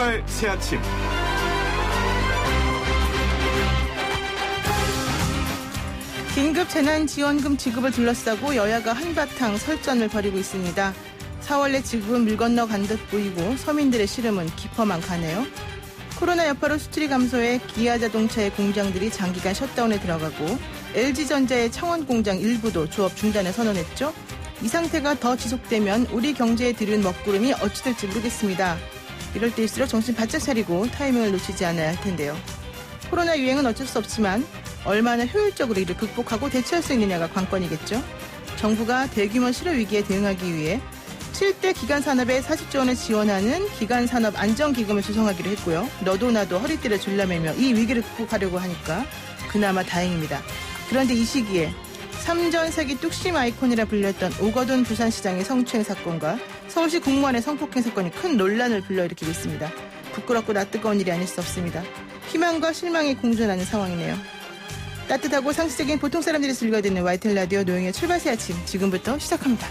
출발 새아침. 긴급 재난지원금 지급을 둘러싸고 여야가 한바탕 설전을 벌이고 있습니다. 4월 내 지급은 물 건너 간 듯 보이고 서민들의 시름은 깊어만 가네요. 코로나 여파로 수출이 감소해 기아자동차의 공장들이 장기간 셧다운에 들어가고 LG전자의 창원 공장 일부도 조업 중단을 선언했죠. 이 상태가 더 지속되면 우리 경제에 들은 먹구름이 어찌 될지 모르겠습니다. 이럴 때일수록 정신 바짝 차리고 타이밍을 놓치지 않아야 할 텐데요. 코로나 유행은 어쩔 수 없지만 얼마나 효율적으로 이를 극복하고 대처할 수 있느냐가 관건이겠죠. 정부가 대규모 실업 위기에 대응하기 위해 7대 기간산업에 40조 원을 지원하는 기간산업 안정기금을 조성하기로 했고요. 너도 나도 허리띠를 졸라매며 이 위기를 극복하려고 하니까 그나마 다행입니다. 그런데 이 시기에 삼전세기 뚝심 아이콘이라 불렸던 오거돈 부산시장의 성추행 사건과 서울시 공무원의 성폭행 사건이 큰 논란을 불러일으키고 있습니다. 부끄럽고 낯뜨거운 일이 아닐 수 없습니다. 희망과 실망이 공존하는 상황이네요. 따뜻하고 상식적인 보통 사람들이 즐겨 듣는 YTN 라디오 노영의 출발새 아침 지금부터 시작합니다.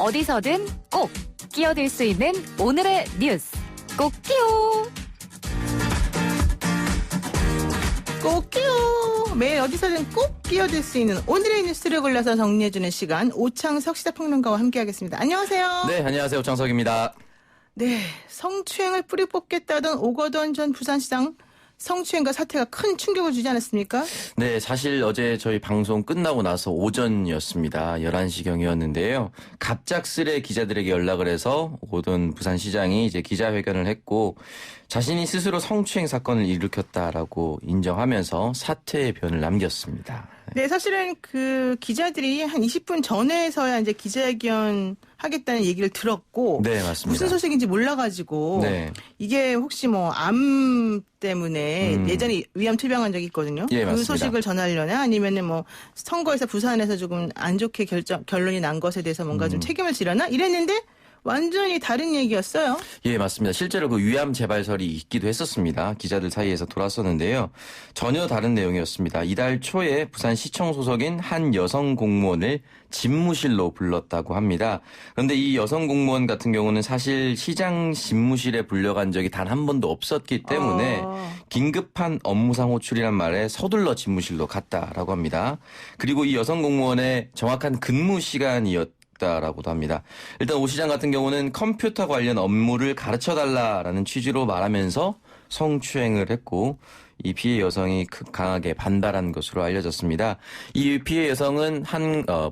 어디서든 꼭 끼어들 수 있는 오늘의 뉴스 꼭 끼워. 꼭 끼워. 매일 어디서든 꼭 끼어들 수 있는 오늘의 뉴스를 골라서 정리해주는 시간, 오창석 시사평론가와 함께하겠습니다. 안녕하세요. 네, 안녕하세요. 오창석입니다. 네, 성추행을 뿌리 뽑겠다던 오거돈 전 부산시장 성추행과 사태가 큰 충격을 주지 않았습니까? 네, 사실 어제 저희 방송 끝나고 나서 오전이었습니다. 11시경이었는데요. 갑작스레 기자들에게 연락을 해서 오거돈 부산시장이 이제 기자회견을 했고 자신이 스스로 성추행 사건을 일으켰다라고 인정하면서 사퇴의 변을 남겼습니다. 네, 사실은 그 기자들이 한 20분 전에서야 이제 기자회견 하겠다는 얘기를 들었고, 네, 맞습니다. 무슨 소식인지 몰라가지고, 네. 이게 혹시 뭐 암 때문에 예전에 위암 투병한 적이 있거든요. 예, 그 맞습니다. 소식을 전하려나 아니면은 뭐 선거에서 부산에서 조금 안 좋게 결론이 난 것에 대해서 뭔가 좀 책임을 지려나 이랬는데. 완전히 다른 얘기였어요. 예, 맞습니다. 실제로 그 위암 재발설이 있기도 했었습니다. 기자들 사이에서 돌았었는데요. 전혀 다른 내용이었습니다. 이달 초에 부산시청 소속인 한 여성 공무원을 집무실로 불렀다고 합니다. 그런데 이 여성 공무원 같은 경우는 사실 시장 집무실에 불려간 적이 단 한 번도 없었기 때문에 긴급한 업무상 호출이란 말에 서둘러 집무실로 갔다라고 합니다. 그리고 이 여성 공무원의 정확한 근무 시간이었다라고도 합니다. 일단 오 시장 같은 경우는 컴퓨터 관련 업무를 가르쳐달라라는 취지로 말하면서 성추행을 했고 이 피해 여성이 강하게 반발한 것으로 알려졌습니다. 이 피해 여성은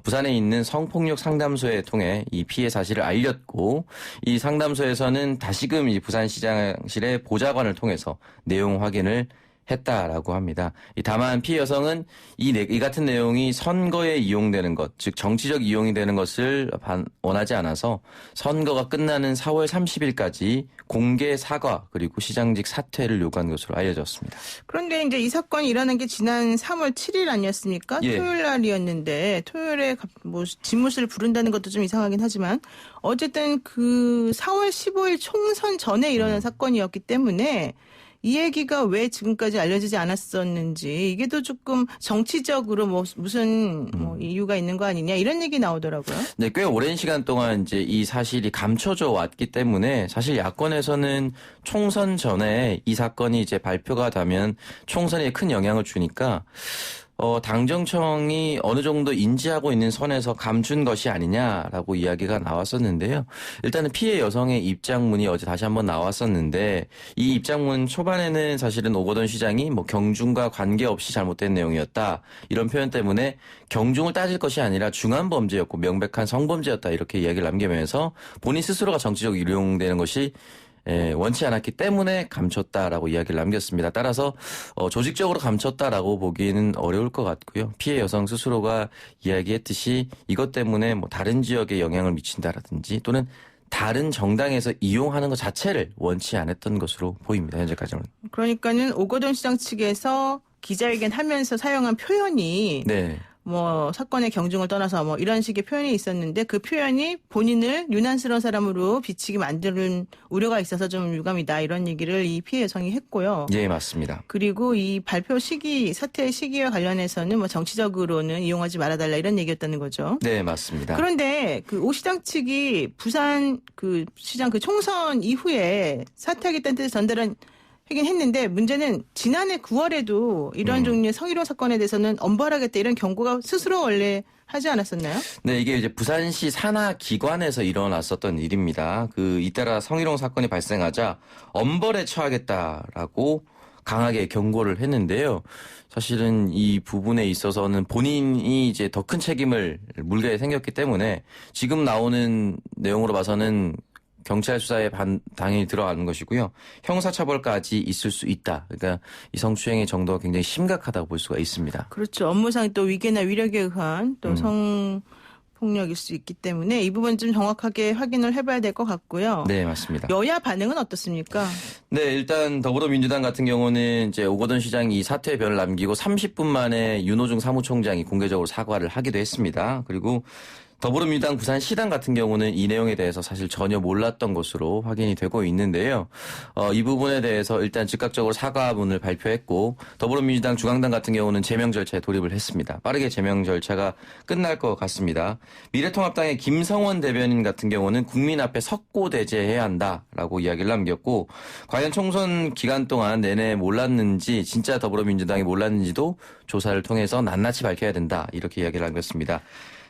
부산에 있는 성폭력 상담소에 통해 이 피해 사실을 알렸고 이 상담소에서는 다시금 이 부산시장실의 보좌관을 통해서 내용 확인을 했다라고 합니다. 다만 피해 여성은 이 같은 내용이 선거에 이용되는 것, 즉 정치적 이용이 되는 것을 원하지 않아서 선거가 끝나는 4월 30일까지 공개 사과 그리고 시장직 사퇴를 요구한 것으로 알려졌습니다. 그런데 이제 이 사건이 일어난 게 지난 3월 7일 아니었습니까? 예. 토요일 날이었는데 토요일에 뭐 집무실을 부른다는 것도 좀 이상하긴 하지만 어쨌든 그 4월 15일 총선 전에 일어난 사건이었기 때문에 이 얘기가 왜 지금까지 알려지지 않았었는지 이게 또 조금 정치적으로 뭐 무슨 뭐 이유가 있는 거 아니냐 이런 얘기 나오더라고요. 네, 꽤 오랜 시간 동안 이제 이 사실이 감춰져 왔기 때문에 사실 야권에서는 총선 전에 이 사건이 이제 발표가 되면 총선에 큰 영향을 주니까 당정청이 어느 정도 인지하고 있는 선에서 감춘 것이 아니냐라고 이야기가 나왔었는데요. 일단은 피해 여성의 입장문이 어제 다시 한번 나왔었는데 이 입장문 초반에는 사실은 오거돈 시장이 뭐 경중과 관계없이 잘못된 내용이었다. 이런 표현 때문에 경중을 따질 것이 아니라 중한 범죄였고 명백한 성범죄였다. 이렇게 이야기를 남기면서 본인 스스로가 정치적으로 이용되는 것이 원치 않았기 때문에 감췄다라고 이야기를 남겼습니다. 따라서 조직적으로 감췄다라고 보기는 어려울 것 같고요. 피해 여성 스스로가 이야기했듯이 이것 때문에 뭐 다른 지역에 영향을 미친다라든지 또는 다른 정당에서 이용하는 것 자체를 원치 않았던 것으로 보입니다. 현재까지는. 그러니까는 오거돈 시장 측에서 기자회견 하면서 사용한 표현이 네. 뭐 사건의 경중을 떠나서 뭐 이런 식의 표현이 있었는데 그 표현이 본인을 유난스러운 사람으로 비치게 만드는 우려가 있어서 좀 유감이다 이런 얘기를 이 피해 여성이 했고요. 예, 맞습니다. 그리고 이 발표 시기 사태 시기와 관련해서는 뭐 정치적으로는 이용하지 말아달라 이런 얘기였다는 거죠. 네, 맞습니다. 그런데 그 오 시장 측이 부산 그 시장 그 총선 이후에 사퇴하겠다는 뜻을 전달한 하긴 했는데 문제는 지난해 9월에도 이런 종류의 성희롱 사건에 대해서는 엄벌하겠다 이런 경고가 스스로 원래 하지 않았었나요? 네, 이게 이제 부산시 산하기관에서 일어났었던 일입니다. 잇따라 성희롱 사건이 발생하자 엄벌에 처하겠다라고 강하게 경고를 했는데요. 사실은 이 부분에 있어서는 본인이 이제 더 큰 책임을 물게 생겼기 때문에 지금 나오는 내용으로 봐서는 경찰 수사에 당연히 들어가는 것이고요. 형사처벌까지 있을 수 있다. 그러니까 이 성추행의 정도가 굉장히 심각하다고 볼 수가 있습니다. 그렇죠. 업무상 또 위계나 위력에 의한 또 성폭력일 수 있기 때문에 이 부분 좀 정확하게 확인을 해봐야 될 것 같고요. 네, 맞습니다. 여야 반응은 어떻습니까? 네, 일단 더불어민주당 같은 경우는 이제 오거돈 시장이 이 사퇴의 변을 남기고 30분 만에 윤호중 사무총장이 공개적으로 사과를 하기도 했습니다. 그리고 더불어민주당 부산시당 같은 경우는 이 내용에 대해서 사실 전혀 몰랐던 것으로 확인이 되고 있는데요. 이 부분에 대해서 일단 즉각적으로 사과문을 발표했고 더불어민주당 중앙당 같은 경우는 제명 절차에 돌입을 했습니다. 빠르게 제명 절차가 끝날 것 같습니다. 미래통합당의 김성원 대변인 같은 경우는 국민 앞에 석고대죄해야 한다라고 이야기를 남겼고 과연 총선 기간 동안 내내 몰랐는지 진짜 더불어민주당이 몰랐는지도 조사를 통해서 낱낱이 밝혀야 된다 이렇게 이야기를 남겼습니다.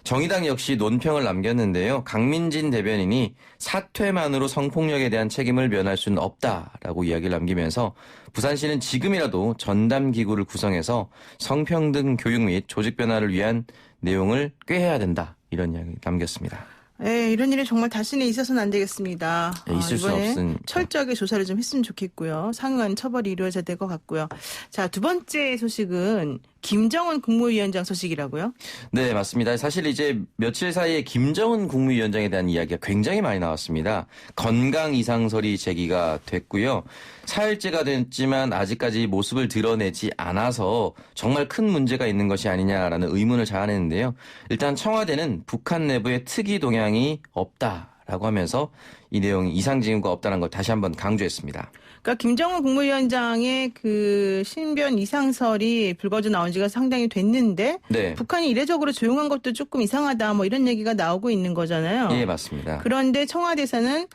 정의당 역시 논평을 남겼는데요. 강민진 대변인이 사퇴만으로 성폭력에 대한 책임을 면할 수는 없다라고 이야기를 남기면서 부산시는 지금이라도 전담기구를 구성해서 성평등 교육 및 조직 변화를 위한 내용을 꾀해야 된다. 이런 이야기 남겼습니다. 네, 이런 일이 정말 다시는 있어서는 안 되겠습니다. 네, 있을 수 이번에 없은 철저하게 조사를 좀 했으면 좋겠고요. 상응한 처벌이 이루어져야 될 것 같고요. 자, 두 번째 소식은 김정은 국무위원장 소식이라고요? 네, 맞습니다. 사실 이제 며칠 사이에 김정은 국무위원장에 대한 이야기가 굉장히 많이 나왔습니다. 건강 이상설이 제기가 됐고요. 사흘째가 됐지만 아직까지 모습을 드러내지 않아서 정말 큰 문제가 있는 것이 아니냐라는 의문을 자아내는데요. 일단 청와대는 북한 내부에 특이 동향이 없다라고 하면서 이 내용이 이상 징후가 없다는 걸 다시 한번 강조했습니다. 그러니까 김정은 국무위원장의 그 신변 이상설이 불거져 나온 지가 상당히 됐는데 네. 북한이 이례적으로 조용한 것도 조금 이상하다 뭐 이런 얘기가 나오고 있는 거잖아요. 예, 맞습니다. 그런데 청와대에서는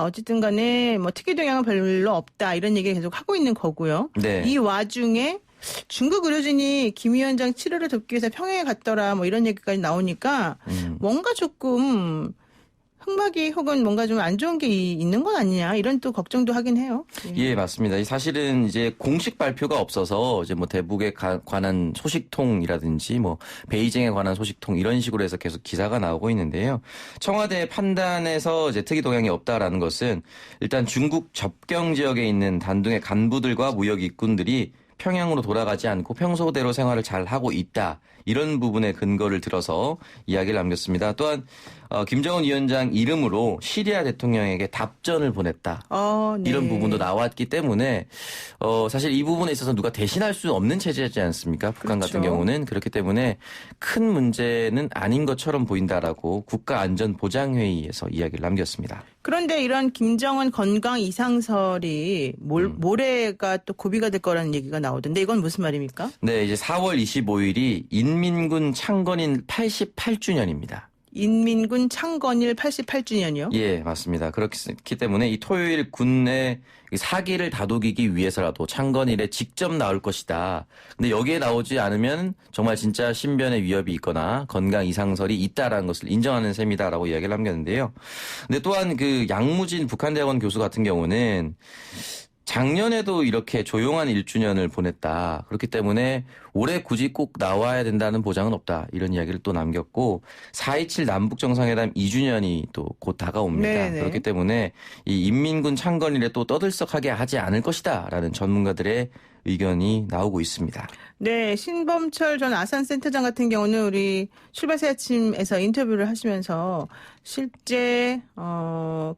어쨌든 간에 뭐 특이 동향은 별로 없다 이런 얘기를 계속 하고 있는 거고요. 네. 이 와중에 중국 의료진이 김 위원장 치료를 돕기 위해서 평양에 갔더라 뭐 이런 얘기까지 나오니까 뭔가 조금 흑막이 혹은 뭔가 좀 안 좋은 게 있는 건 아니냐 이런 또 걱정도 하긴 해요. 예, 맞습니다. 사실은 이제 공식 발표가 없어서 이제 뭐 대북에 관한 소식통이라든지 뭐 베이징에 관한 소식통 이런 식으로 해서 계속 기사가 나오고 있는데요. 청와대 판단에서 이제 특이 동향이 없다라는 것은 일단 중국 접경 지역에 있는 단둥의 간부들과 무역 일꾼들이 평양으로 돌아가지 않고 평소대로 생활을 잘 하고 있다. 이런 부분에 근거를 들어서 이야기를 남겼습니다. 또한 김정은 위원장 이름으로 시리아 대통령에게 답전을 보냈다. 네. 이런 부분도 나왔기 때문에 사실 이 부분에 있어서 누가 대신할 수 없는 체제지 않습니까? 북한 그렇죠. 같은 경우는. 그렇기 때문에 큰 문제는 아닌 것처럼 보인다라고 국가안전보장회의에서 이야기를 남겼습니다. 그런데 이런 김정은 건강 이상설이 모레가 또 고비가 될 거라는 얘기가 나오던데 이건 무슨 말입니까? 네, 이제 4월 25일이 인민군 창건일 88주년입니다. 인민군 창건일 88주년이요? 예, 맞습니다. 그렇기 때문에 이 토요일 군내 사기를 다독이기 위해서라도 창건일에 직접 나올 것이다. 근데 여기에 나오지 않으면 정말 진짜 신변의 위협이 있거나 건강 이상설이 있다라는 것을 인정하는 셈이다라고 이야기를 남겼는데요. 근데 또한 그 양무진 북한대학원 교수 같은 경우는 작년에도 이렇게 조용한 1주년을 보냈다. 그렇기 때문에 올해 굳이 꼭 나와야 된다는 보장은 없다. 이런 이야기를 또 남겼고 4.27 남북정상회담 2주년이 또 곧 다가옵니다. 네네. 그렇기 때문에 이 인민군 창건일에 또 떠들썩하게 하지 않을 것이다. 라는 전문가들의 의견이 나오고 있습니다. 네, 신범철 전 아산센터장 같은 경우는 우리 출발새 아침에서 인터뷰를 하시면서 실제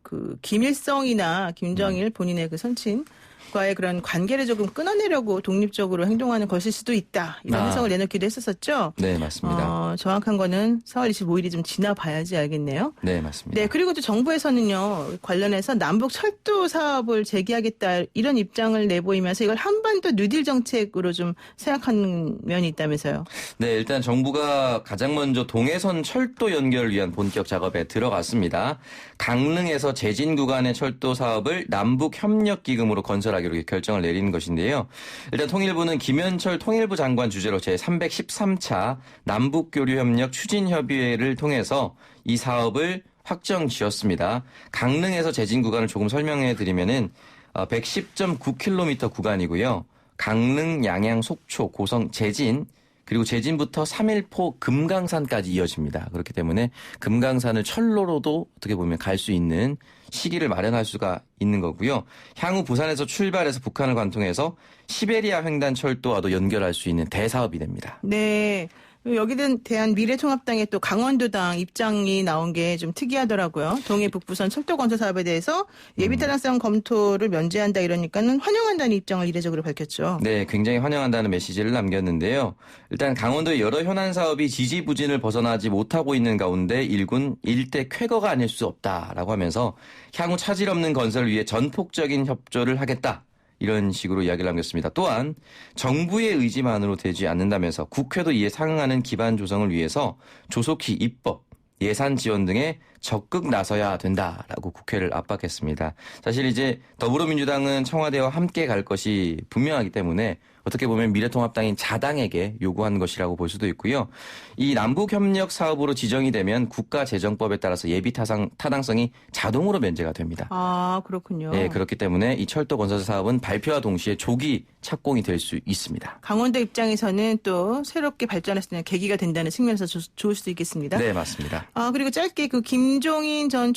그 김일성이나 김정일 본인의 그 선친 과의 그런 관계를 조금 끊어내려고 독립적으로 행동하는 것일 수도 있다. 이런 해석을 내놓기도 했었었죠. 네, 맞습니다. 정확한 거는 4월 25일이 좀 지나봐야지 알겠네요. 네, 맞습니다. 네, 그리고 또 정부에서는요, 관련해서 남북 철도 사업을 재개하겠다 이런 입장을 내보이면서 이걸 한반도 뉴딜 정책으로 좀 생각하는 면이 있다면서요. 네, 일단 정부가 가장 먼저 동해선 철도 연결을 위한 본격 작업에 들어갔습니다. 강릉에서 제진 구간의 철도 사업을 남북협력기금으로 건설하기로 결정을 내린 것인데요. 일단 통일부는 김현철 통일부 장관 주재로 제313차 남북교류협력 추진협의회를 통해서 이 사업을 확정 지었습니다. 강릉에서 제진 구간을 조금 설명해 드리면은 110.9km 구간이고요. 강릉, 양양, 속초, 고성, 제진 그리고 제진부터 3일포 금강산까지 이어집니다. 그렇기 때문에 금강산을 철로로도 어떻게 보면 갈 수 있는 시기를 마련할 수가 있는 거고요. 향후 부산에서 출발해서 북한을 관통해서 시베리아 횡단 철도와도 연결할 수 있는 대사업이 됩니다. 네. 여기에 대한 미래통합당의 또 강원도당 입장이 나온 게 좀 특이하더라고요. 동해 북부선 철도 건설 사업에 대해서 예비 타당성 검토를 면제한다 이러니까는 환영한다는 입장을 이례적으로 밝혔죠. 네, 굉장히 환영한다는 메시지를 남겼는데요. 일단 강원도의 여러 현안 사업이 지지부진을 벗어나지 못하고 있는 가운데 일군 일대 쾌거가 아닐 수 없다라고 하면서 향후 차질 없는 건설을 위해 전폭적인 협조를 하겠다. 이런 식으로 이야기를 남겼습니다. 또한 정부의 의지만으로 되지 않는다면서 국회도 이에 상응하는 기반 조성을 위해서 조속히 입법, 예산 지원 등에 적극 나서야 된다라고 국회를 압박했습니다. 사실 이제 더불어민주당은 청와대와 함께 갈 것이 분명하기 때문에 어떻게 보면 미래통합당인 자당에게 요구한 것이라고 볼 수도 있고요. 이 남북협력 사업으로 지정이 되면 국가재정법에 따라서 예비 타당성이 자동으로 면제가 됩니다. 아, 그렇군요. 네, 그렇기 때문에 이 철도 건설 사업은 발표와 동시에 조기 착공이 될 수 있습니다. 강원도 입장에서는 또 새롭게 발전할 수 있는 계기가 된다는 측면에서 좋을 수도 있겠습니다. 네, 맞습니다. 그리고 짧게 그 김종인 전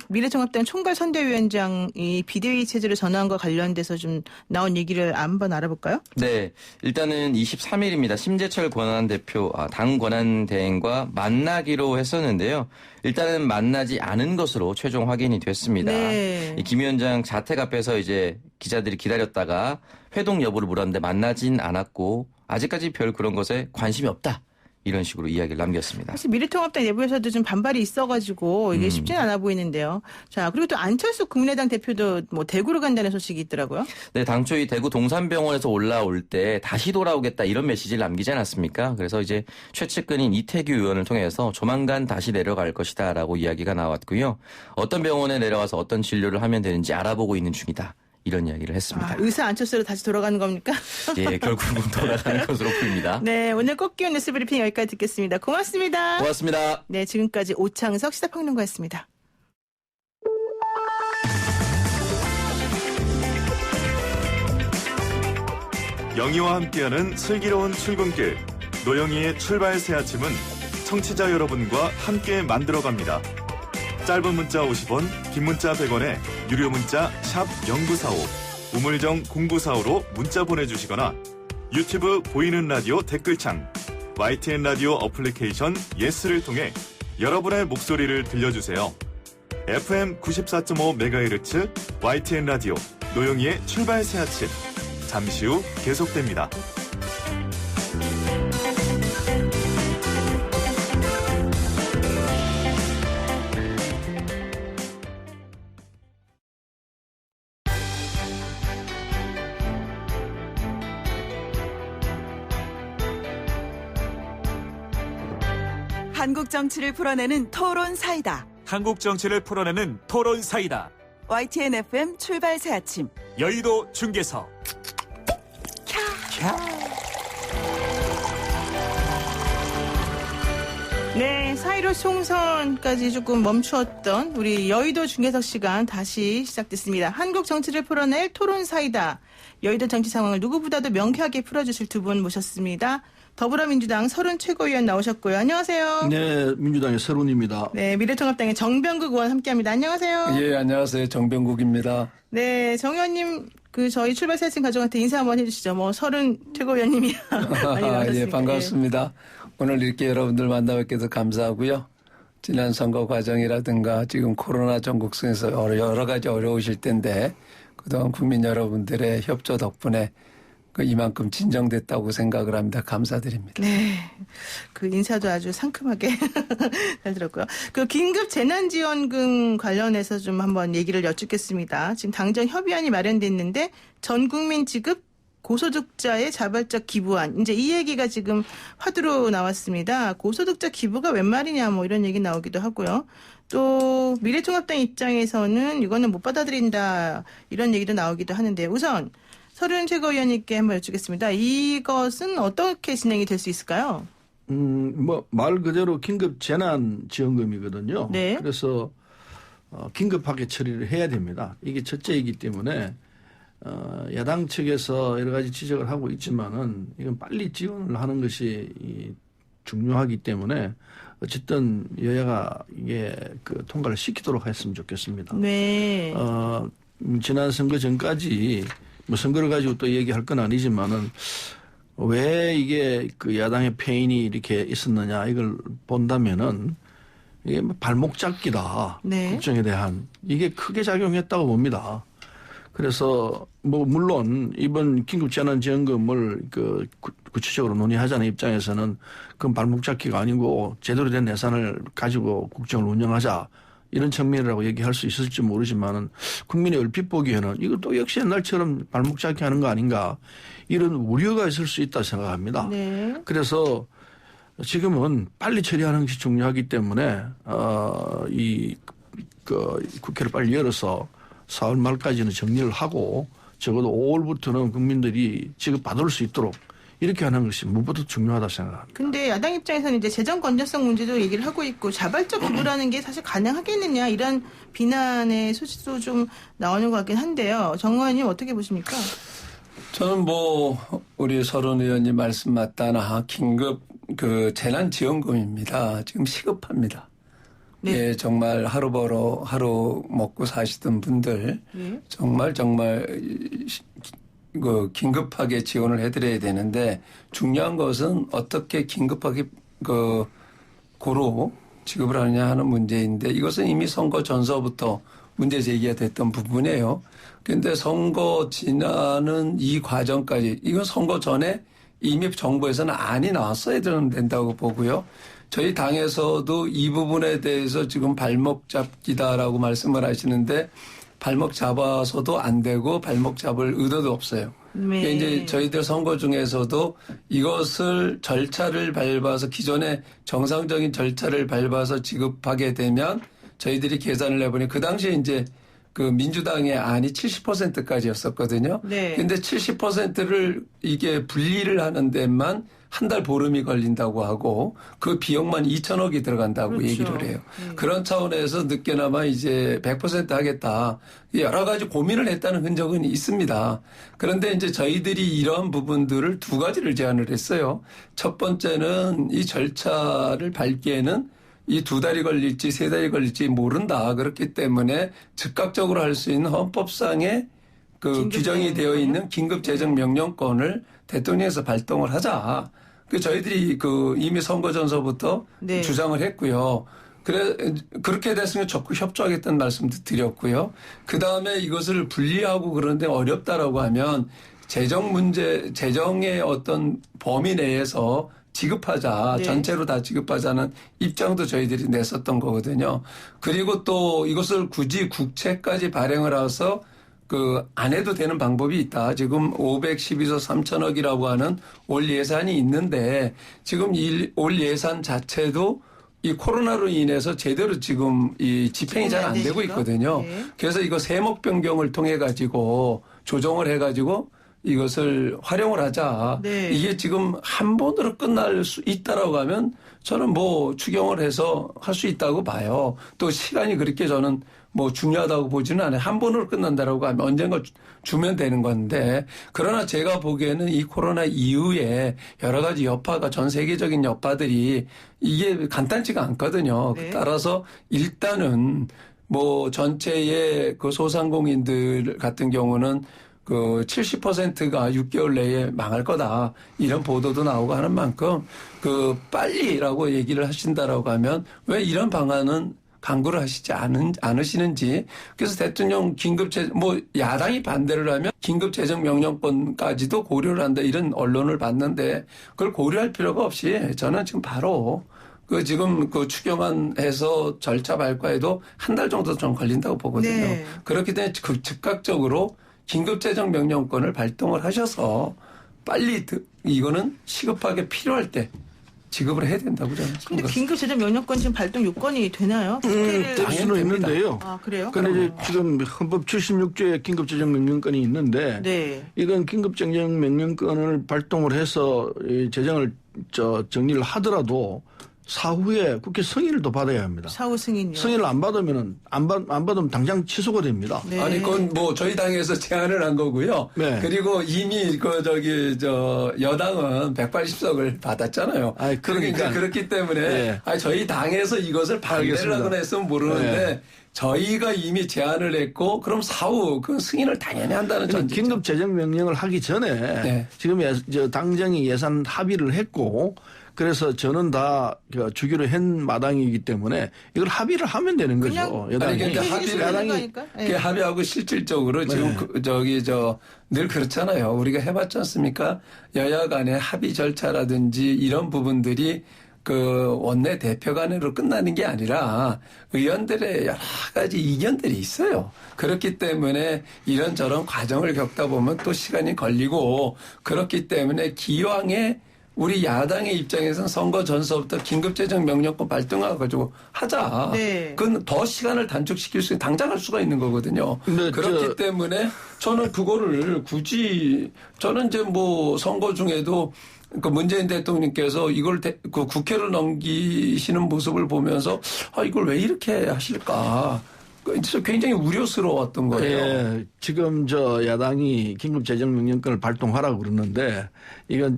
미래통합당 총괄선대위원장이 비대위 체제로 전환과 관련돼서 좀 나온 얘기를 한번 알아볼까요? 네, 일단은 23일입니다. 심재철 권한대표 당 권한대행과 만나기로 했었는데요. 일단은 만나지 않은 것으로 최종 확인이 됐습니다. 네. 이 김 위원장 자택 앞에서 이제 기자들이 기다렸다가 회동 여부를 물었는데 만나진 않았고 아직까지 별 그런 것에 관심이 없다. 이런 식으로 이야기를 남겼습니다. 사실 미래통합당 내부에서도 좀 반발이 있어가지고 이게 쉽지는 않아 보이는데요. 자, 그리고 또 안철수 국민의당 대표도 뭐 대구로 간다는 소식이 있더라고요. 네, 당초 이 대구 동산병원에서 올라올 때 다시 돌아오겠다 이런 메시지를 남기지 않았습니까? 그래서 이제 최측근인 이태규 의원을 통해서 조만간 다시 내려갈 것이다라고 이야기가 나왔고요. 어떤 병원에 내려가서 어떤 진료를 하면 되는지 알아보고 있는 중이다. 이런 이야기를 했습니다. 의사 안철수로 다시 돌아가는 겁니까? 예, 결국은 돌아가는 것으로 보입니다. 네, 오늘 꼭 끼운 뉴스 브리핑 여기까지 듣겠습니다. 고맙습니다. 고맙습니다. 네, 지금까지 오창석 시사평론가였습니다. 영희와 함께하는 슬기로운 출근길 노영희의 출발 새 아침은 청취자 여러분과 함께 만들어갑니다. 짧은 문자 50원, 긴 문자 100원에 유료 문자 샵 0945, 우물정 0945로 문자 보내주시거나 유튜브 보이는 라디오 댓글창, YTN 라디오 어플리케이션 예스를 통해 여러분의 목소리를 들려주세요. FM 94.5MHz YTN 라디오 노영희의 출발 새 아침 잠시 후 계속됩니다. 한국 정치를 풀어내는 토론 사이다. 한국 정치를 풀어내는 토론 사이다. YTN FM 출발 새 아침. 여의도 중계석. 네, 4.15 총선까지 조금 멈추었던 우리 여의도 중계석 시간 다시 시작됐습니다. 한국 정치를 풀어낼 토론 사이다. 여의도 정치 상황을 누구보다도 명쾌하게 풀어주실 두 분 모셨습니다. 더불어민주당 서른 최고위원 나오셨고요. 안녕하세요. 네, 민주당의 서른입니다. 네, 미래통합당의 정병국 의원 함께합니다. 안녕하세요. 예, 안녕하세요. 정병국입니다. 네, 정 의원님 저희 출발 새 아침 가족한테 인사 한번 해주시죠. 뭐 서른 최고위원님이야. 예, 반갑습니다. 오늘 이렇게 여러분들 만나뵙게 해서 감사하고요. 지난 선거 과정이라든가 지금 코로나 전국성에서 여러 가지 어려우실 텐데 그동안 국민 여러분들의 협조 덕분에 이만큼 진정됐다고 생각을 합니다. 감사드립니다. 네. 그 인사도 아주 상큼하게 잘 들었고요. 그 긴급 재난지원금 관련해서 좀 한번 얘기를 여쭙겠습니다. 지금 당장 협의안이 마련돼 있는데 전 국민 지급 고소득자의 자발적 기부안. 이제 이 얘기가 지금 화두로 나왔습니다. 고소득자 기부가 웬 말이냐 뭐 이런 얘기 나오기도 하고요. 또 미래통합당 입장에서는 이거는 못 받아들인다 이런 얘기도 나오기도 하는데 우선 서른 최고위원님께 한번 여쭙겠습니다. 이것은 어떻게 진행이 될 수 있을까요? 말 그대로 긴급 재난지원금이거든요. 네. 그래서 긴급하게 처리를 해야 됩니다. 이게 첫째이기 때문에 야당 측에서 여러 가지 지적을 하고 있지만은 이건 빨리 지원을 하는 것이 중요하기 때문에 어쨌든 여야가 이게 통과를 시키도록 했으면 좋겠습니다. 네. 지난 선거 전까지 선거를 가지고 또 얘기할 건 아니지만은 왜 이게 야당의 패인이 이렇게 있었느냐 이걸 본다면은 이게 발목 잡기다. 네. 국정에 대한 이게 크게 작용했다고 봅니다. 그래서 물론 이번 긴급재난지원금을 구체적으로 논의하자는 입장에서는 그건 발목 잡기가 아니고 제대로 된 예산을 가지고 국정을 운영하자. 이런 측면이라고 얘기할 수 있을지 모르지만은 국민이 얼핏 보기에는 이것도 역시 옛날처럼 발목 잡기 하는 거 아닌가 이런 우려가 있을 수 있다 생각합니다. 네. 그래서 지금은 빨리 처리하는 것이 중요하기 때문에 국회를 빨리 열어서 4월 말까지는 정리를 하고 적어도 5월부터는 국민들이 지급받을 수 있도록 이렇게 하는 것이 무엇보다 중요하다 생각합니다. 근데 야당 입장에서는 이제 재정 건전성 문제도 얘기를 하고 있고 자발적 기부라는 게 사실 가능하겠느냐 이런 비난의 소식도 좀 나오는 것 같긴 한데요. 정 의원님 어떻게 보십니까? 저는 우리 서른 의원님 말씀 맞다나 긴급 재난지원금입니다. 지금 시급합니다. 네. 예, 정말 하루 벌어 하루 먹고 사시던 분들 네. 정말 긴급하게 지원을 해드려야 되는데 중요한 것은 어떻게 긴급하게 고로 지급을 하느냐 하는 문제인데 이것은 이미 선거 전서부터 문제 제기가 됐던 부분이에요. 그런데 선거 지나는 이 과정까지 이건 선거 전에 이미 정부에서는 안이 나왔어야 된다고 보고요. 저희 당에서도 이 부분에 대해서 지금 발목 잡기다라고 말씀을 하시는데 발목 잡아서도 안 되고 발목 잡을 의도도 없어요. 네. 그러니까 이제 저희들 선거 중에서도 이것을 절차를 밟아서 기존의 정상적인 절차를 밟아서 지급하게 되면 저희들이 계산을 해보니 그 당시에 이제 민주당의 안이 70%까지였었거든요. 네. 근데 70%를 이게 분리를 하는 데만 한 달 보름이 걸린다고 하고 그 비용만 2천억이 들어간다고 그렇죠. 얘기를 해요. 그런 차원에서 늦게나마 이제 100% 하겠다. 여러 가지 고민을 했다는 흔적은 있습니다. 그런데 이제 저희들이 이런 부분들을 두 가지를 제안을 했어요. 첫 번째는 이 절차를 밟기에는 이 2달이 걸릴지 3달이 걸릴지 모른다. 그렇기 때문에 즉각적으로 할 수 있는 헌법상의 규정이 되어 있는 긴급재정명령권을 대통령에서 발동을 하자. 저희들이 이미 선거 전서부터 네. 주장을 했고요. 그렇게 됐으면 적극 협조하겠다는 말씀도 드렸고요. 그 다음에 이것을 분리하고 그런데 어렵다라고 하면 재정의 어떤 범위 내에서 지급하자. 네. 전체로 다 지급하자는 입장도 저희들이 냈었던 거거든요. 그리고 또 이것을 굳이 국채까지 발행을 해서 안 해도 되는 방법이 있다. 지금 512조 3천억이라고 하는 올 예산이 있는데 지금 올 예산 자체도 이 코로나로 인해서 제대로 지금 이 집행이 잘 안 되고 있거든요. 네. 그래서 이거 세목 변경을 통해 가지고 조정을 해 가지고 이것을 활용을 하자. 네. 이게 지금 한 번으로 끝날 수 있다라고 하면 저는 추경을 해서 할 수 있다고 봐요. 또 시간이 그렇게 저는 중요하다고 보지는 않아요. 한 번으로 끝난다라고 하면 언젠가 주면 되는 건데 그러나 제가 보기에는 이 코로나 이후에 여러 가지 여파가 전 세계적인 여파들이 이게 간단치가 않거든요. 네. 따라서 일단은 전체의 소상공인들 같은 경우는 70%가 6개월 내에 망할 거다. 이런 보도도 나오고 하는 만큼 빨리라고 얘기를 하신다라고 하면 왜 이런 방안은 강구를 하시지 않으시는지. 그래서 대통령 야당이 반대를 하면 긴급재정명령권까지도 고려를 한다 이런 언론을 봤는데 그걸 고려할 필요가 없이 저는 지금 바로 지금 추경안에서 절차 발과에도 한 달 정도 좀 걸린다고 보거든요. 네. 그렇기 때문에 즉각적으로 긴급재정명령권을 발동을 하셔서 빨리 이거는 시급하게 필요할 때 지급을 해야 된다고 저는 근데 생각합니다. 긴급재정명령권 지금 발동 요건이 되나요? 당연히 있는데요. 아, 그래요? 그런데 지금 헌법 76조에 긴급재정명령권이 있는데 네. 이건 긴급재정명령권을 발동을 해서 이 재정을 정리를 하더라도 사후에 국회 승인을 또 받아야 합니다. 사후 승인이요. 승인을 안 받으면 안 받으면 당장 취소가 됩니다. 네. 아니 그건 저희 당에서 제안을 한 거고요. 네. 그리고 이미 여당은 180석을 받았잖아요. 아니, 그러니까. 그렇기 때문에 네. 저희 당에서 이것을 반대를 알겠습니다. 하거나 했으면 모르는데 네. 저희가 이미 제안을 했고 그럼 사후 그 승인을 당연히 한다는 전제. 긴급 재정 명령을 하기 전에 네. 지금 당정이 예산 합의를 했고 그래서 저는 다 주기로 한 마당이기 때문에 이걸 합의를 하면 되는 거죠. 그냥 근데 야당이 네. 합의하고 실질적으로 지금 늘 그렇잖아요. 우리가 해봤지 않습니까? 여야 간의 합의 절차라든지 이런 부분들이 원내 대표 간으로 끝나는 게 아니라 의원들의 여러 가지 이견들이 있어요. 그렇기 때문에 이런저런 과정을 겪다 보면 또 시간이 걸리고 그렇기 때문에 기왕에 우리 야당의 입장에서는 선거 전서부터 긴급재정명령권 발동해가지고 하자. 네. 그건 더 시간을 단축시킬 수 당장 할 수가 있는 거거든요. 근데 그렇기 때문에 저는 그거를 굳이 저는 선거 중에도 문재인 대통령께서 이걸 국회로 넘기시는 모습을 보면서 이걸 왜 이렇게 하실까. 굉장히 우려스러웠던 거예요. 예, 지금 야당이 긴급재정명령권을 발동하라고 그러는데 이건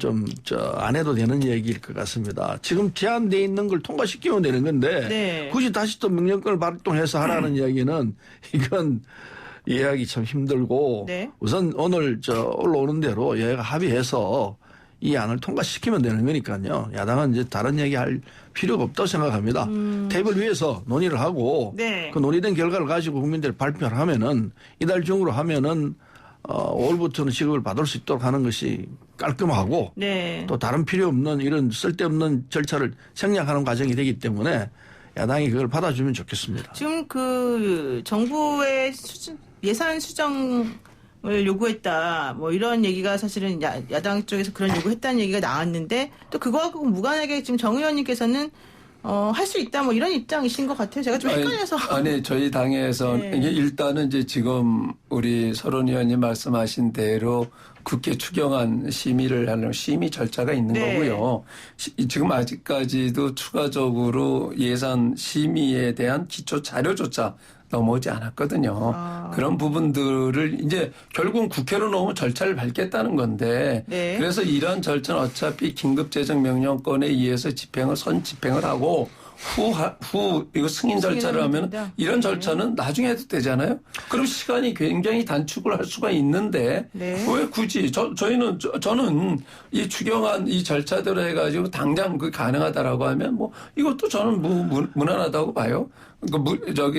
안 해도 되는 얘기일 것 같습니다. 지금 제한돼 있는 걸 통과시키면 되는 건데 네. 굳이 다시 또 명령권을 발동해서 하라는 이야기는 이건 이해하기 참 힘들고 네. 우선 오늘 올라오는 대로 여야가 합의해서 이 안을 통과시키면 되는 거니까요. 야당은 이제 다른 얘기할 필요가 없다고 생각합니다. 테이블 위에서 논의를 하고 네. 그 논의된 결과를 가지고 국민들이 발표를 하면은 이달 중으로 하면은 5월부터는 지급을 받을 수 있도록 하는 것이 깔끔하고 네. 또 다른 필요 없는 이런 쓸데없는 절차를 생략하는 과정이 되기 때문에 야당이 그걸 받아주면 좋겠습니다. 지금 정부의 예산 수정을 요구했다. 이런 얘기가 사실은 야당 쪽에서 그런 요구했다는 얘기가 나왔는데 또 그거하고 무관하게 지금 정 의원님께서는 할 수 있다 이런 입장이신 것 같아요. 제가 좀 헷갈려서. 아니 저희 당에서 네. 일단은 이제 지금 우리 서른 의원님 말씀하신 대로 국회 추경안 심의를 하는 심의 절차가 있는 네. 거고요. 지금 아직까지도 추가적으로 예산 심의에 대한 기초 자료조차 넘어오지 않았거든요. 그런 부분들을 이제 결국은 국회로 넘으면 절차를 밟겠다는 건데 네. 그래서 이런 절차는 어차피 긴급재정명령권에 의해서 집행을 하고 후 이거 승인 절차를 하면 됩니다. 이런 절차는 나중에 해도 되잖아요. 그럼 시간이 굉장히 단축을 할 수가 있는데 네. 왜 굳이 저는 이 추경안 이 절차대로 해가지고 당장 가능하다라고 하면 이것도 저는 무난하다고 봐요.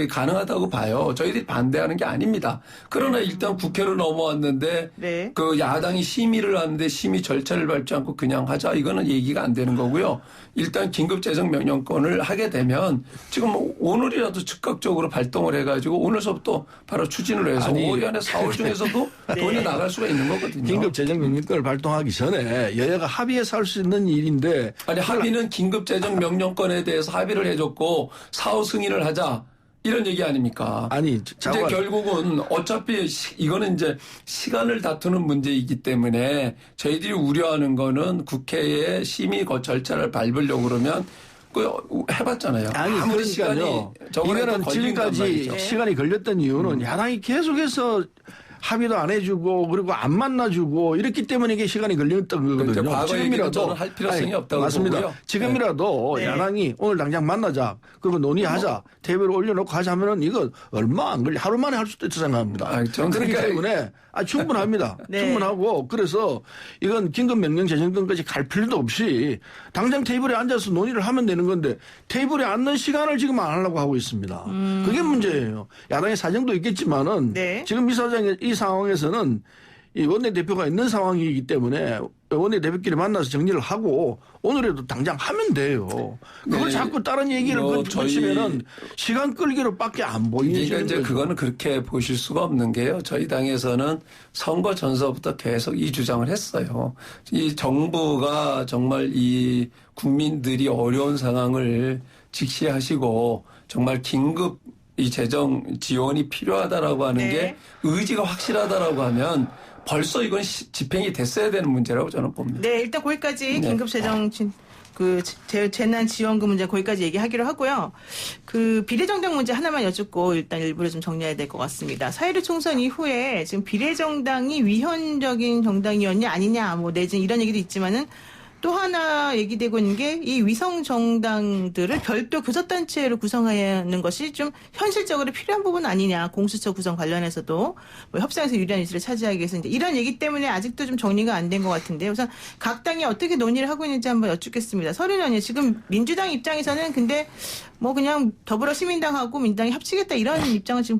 가능하다고 봐요. 저희들이 반대하는 게 아닙니다. 그러나 일단 국회로 넘어왔는데 네. 야당이 심의를 하는데 심의 절차를 밟지 않고 그냥 하자 이거는 얘기가 안 되는 거고요. 일단 긴급재정명령권을 하게 되면 지금 오늘이라도 즉각적으로 발동을 해가지고 오늘서부터 바로 추진을 해서 5월 안에 4월 중에서도 돈이 나갈 수가 있는 거거든요. 긴급재정명령권을 발동하기 전에 여야가 합의해서 할 수 있는 일인데 아니 합의는 긴급재정명령권에 대해서 합의를 해줬고 사후 승인을 하자 이런 얘기 아닙니까? 아니 이제 결국은 어차피 이거는 이제 시간을 다투는 문제이기 때문에 저희들이 우려하는 거는 국회의 심의 절차를 밟으려고 그러면 해봤잖아요. 아무리 시간이 이거는 지금까지 시간이 걸렸던 이유는 야당이 계속해서 합의도 안 해주고 그리고 안 만나주고 이랬기 때문에 이게 시간이 걸렸던 거거든요. 그러니까 과거 얘기는 저는 할 필요성이 없다고 맞습니다. 보고요. 지금이라도 네. 야당이 오늘 당장 만나자 그리고 논의하자 테이블에 올려놓고 하자 하면은 이거 얼마 안 걸려 하루 만에 할 수도 있다고 생각합니다. 저는 그렇기 그러니까 때문에 충분합니다. 네. 충분하고 그래서 이건 긴급명령 제정권까지 갈 필요도 없이 당장 테이블에 앉아서 논의를 하면 되는 건데 테이블에 앉는 시간을 지금 안 하려고 하고 있습니다. 그게 문제예요. 야당의 사정도 있겠지만은 네. 지금 이 상황에서는 이 원내대표가 있는 상황이기 때문에 원내대표끼리 만나서 정리를 하고 오늘에도 당장 하면 돼요. 그걸 네. 자꾸 다른 얘기를 붙이면은 시간 끌기로밖에 안 보이는 그러니까 이제 거죠. 그거는 그렇게 보실 수가 없는 게요. 저희 당에서는 선거 전서부터 계속 이 주장을 했어요. 이 정부가 정말 이 국민들이 어려운 상황을 직시하시고 정말 긴급 이 재정 지원이 필요하다라고 하는 네. 게 의지가 확실하다라고 하면 벌써 이건 집행이 됐어야 되는 문제라고 저는 봅니다. 네, 일단 거기까지 네. 긴급 재정 재난 지원금 문제 거기까지 얘기하기로 하고요. 그 비례정당 문제 하나만 여쭙고 일단 일부를 좀 정리해야 될 것 같습니다. 4.16 총선 이후에 지금 비례정당이 위헌적인 정당이었냐 아니냐 뭐 내진 이런 얘기도 있지만은 또 하나 얘기되고 있는 게 이 위성 정당들을 별도 교섭단체로 구성해야 하는 것이 좀 현실적으로 필요한 부분 아니냐. 공수처 구성 관련해서도 뭐 협상에서 유리한 위치를 차지하기 위해서 이제 이런 얘기 때문에 아직도 좀 정리가 안 된 것 같은데 우선 각 당이 어떻게 논의를 하고 있는지 한번 여쭙겠습니다. 서른 의원님 지금 민주당 입장에서는 근데 뭐 그냥 더불어시민당하고 민주당이 합치겠다 이런 입장을 지금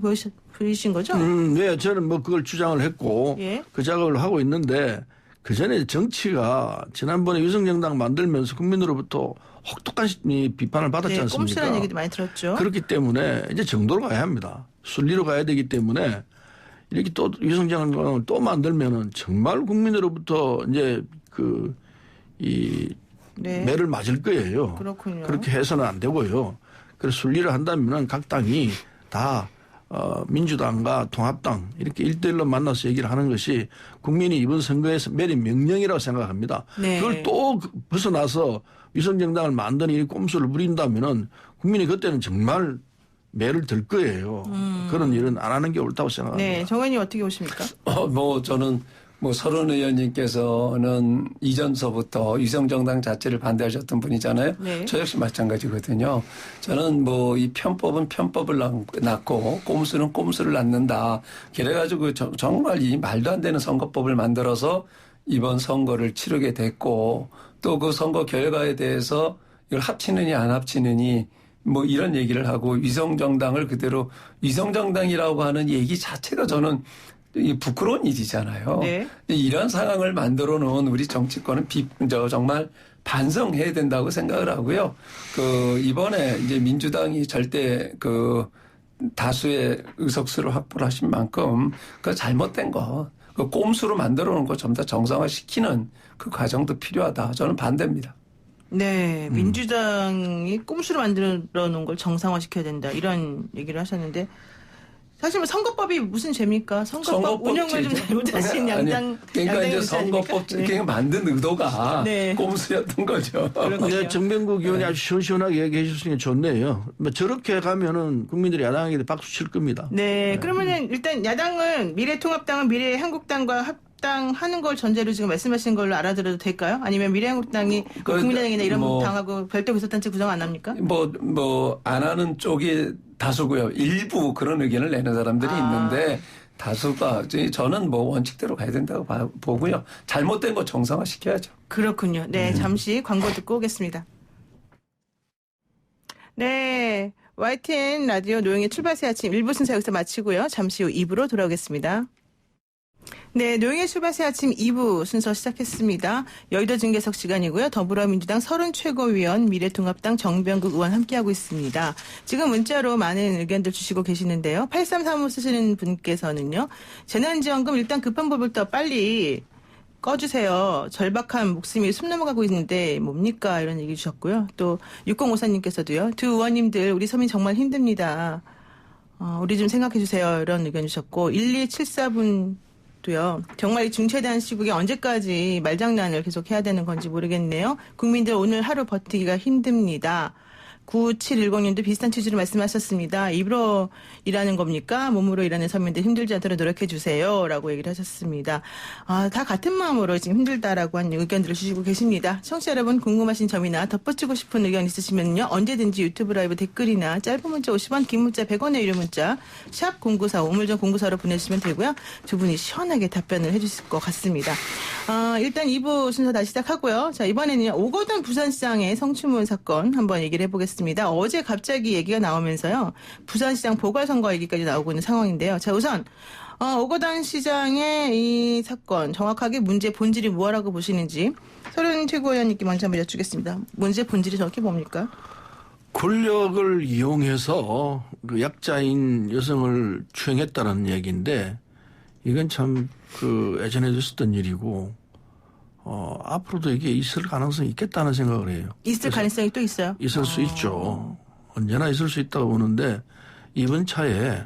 보이신 거죠? 네, 저는 뭐 그걸 주장을 했고 예. 그 작업을 하고 있는데 그 전에 정치가 지난번에 위성정당 만들면서 국민으로부터 혹독한 비판을 받았지 네, 않습니까? 꼼수라는 얘기도 많이 들었죠. 그렇기 때문에 이제 정도로 가야 합니다. 순리로 가야 되기 때문에 이렇게 또 위성정당을 또 만들면은 정말 국민으로부터 이제 네. 매를 맞을 거예요. 그렇군요. 그렇게 해서는 안 되고요. 그래서 순리를 한다면은 각 당이 다 민주당과 통합당 이렇게 1대1로 만나서 얘기를 하는 것이 국민이 이번 선거에서 내린 명령이라고 생각합니다. 네. 그걸 또 벗어나서 위성정당을 만드는 이 꼼수를 부린다면은 국민이 그때는 정말 매를 들 거예요. 그런 일은 안 하는 게 옳다고 생각합니다. 네, 정 의원님 어떻게 보십니까? 저는 서른 의원님께서는 이전서부터 위성정당 자체를 반대하셨던 분이잖아요. 네. 저 역시 마찬가지거든요. 저는 이 편법은 편법을 낳고 꼼수는 꼼수를 낳는다. 그래가지고 정말 이 말도 안 되는 선거법을 만들어서 이번 선거를 치르게 됐고 또 그 선거 결과에 대해서 이걸 합치느니 안 합치느니 이런 얘기를 하고 위성정당을 그대로 위성정당이라고 하는 얘기 자체가 저는 부끄러운 일이잖아요. 네. 이런 상황을 만들어 놓은 우리 정치권은 정말 반성해야 된다고 생각을 하고요. 이번에 이제 민주당이 절대 다수의 의석수를 확보를 하신 만큼 그 잘못된 거, 꼼수로 만들어 놓은 거 좀 더 정상화시키는 그 과정도 필요하다. 저는 반대입니다. 네, 민주당이 꼼수로 만들어 놓은 걸 정상화시켜야 된다. 이런 얘기를 하셨는데 사실 선거법이 무슨 죄입니까? 선거법 운영을 좀 잘못하신 양당. 그러니까 이제 선거법 그냥 만든 의도가 네. 꼼수였던 거죠. 그렇군요. 정병국 의원이 아주 시원시원하게 얘기해 주시는 게 좋네요. 저렇게 가면은 국민들이 야당에게 박수 칠 겁니다. 네, 그러면은 일단 야당은 미래통합당은 미래한국당과 합당하는 걸 전제로 지금 말씀하신 걸로 알아들어도 될까요? 아니면 미래한국당이 국민의당이나 이런 당하고 별도 교섭단체 구성 안 합니까? 안 하는 쪽이 다수고요. 일부 그런 의견을 내는 사람들이 있는데 다수가 저는 원칙대로 가야 된다고 보고요. 잘못된 거 정상화 시켜야죠. 그렇군요. 네, 잠시 광고 듣고 오겠습니다. 네, YTN 라디오 노영의 출발새 아침 1부 순서 여기서 마치고요. 잠시 후 2부로 돌아오겠습니다. 네, 노영의 출발새 아침 2부 순서 시작했습니다. 여의도 증계석 시간이고요. 더불어민주당 서른 최고위원 미래통합당 정병국 의원 함께하고 있습니다. 지금 문자로 많은 의견들 주시고 계시는데요. 8335 쓰시는 분께서는요. 재난지원금 일단 급한 법부터 빨리 꺼주세요. 절박한 목숨이 숨 넘어가고 있는데 뭡니까? 이런 얘기 주셨고요. 또 6054님께서도요. 두 의원님들 우리 서민 정말 힘듭니다. 우리 좀 생각해 주세요. 이런 의견 주셨고 1274분 도요. 정말 이 중체대한 시국에 언제까지 말장난을 계속 해야 되는 건지 모르겠네요. 국민들 오늘 하루 버티기가 힘듭니다. 9710님도 비슷한 취지로 말씀하셨습니다. 입으로 일하는 겁니까? 몸으로 일하는 서민들 힘들지 않도록 노력해 주세요. 라고 얘기를 하셨습니다. 다 같은 마음으로 지금 힘들다라고 한 의견들을 주시고 계십니다. 청취자 여러분 궁금하신 점이나 덧붙이고 싶은 의견 있으시면요. 언제든지 유튜브 라이브 댓글이나 짧은 문자 50원, 긴 문자 100원의 유료 문자 샵 0945 우물정 0945로 보내주시면 되고요. 두 분이 시원하게 답변을 해주실 것 같습니다. 일단 2부 순서 다시 시작하고요. 자, 이번에는 오거돈 부산시장의 성추문 사건 한번 얘기를 해보겠습니다. 어제 갑자기 얘기가 나오면서요. 부산시장 보궐선거 얘기까지 나오고 있는 상황인데요. 자, 우선 오거돈 시장의 이 사건 정확하게 문제 본질이 무엇라고 보시는지 서른 최고위원님께 먼저 한번 여쭙겠습니다. 문제 본질이 정확히 뭡니까? 권력을 이용해서 그 약자인 여성을 추행했다는 얘기인데 이건 참 예전에도 있었던 일이고 앞으로도 이게 있을 가능성이 있겠다는 생각을 해요. 있을 가능성이 또 있어요? 있을 수 있죠. 언제나 있을 수 있다고 보는데 이번 차에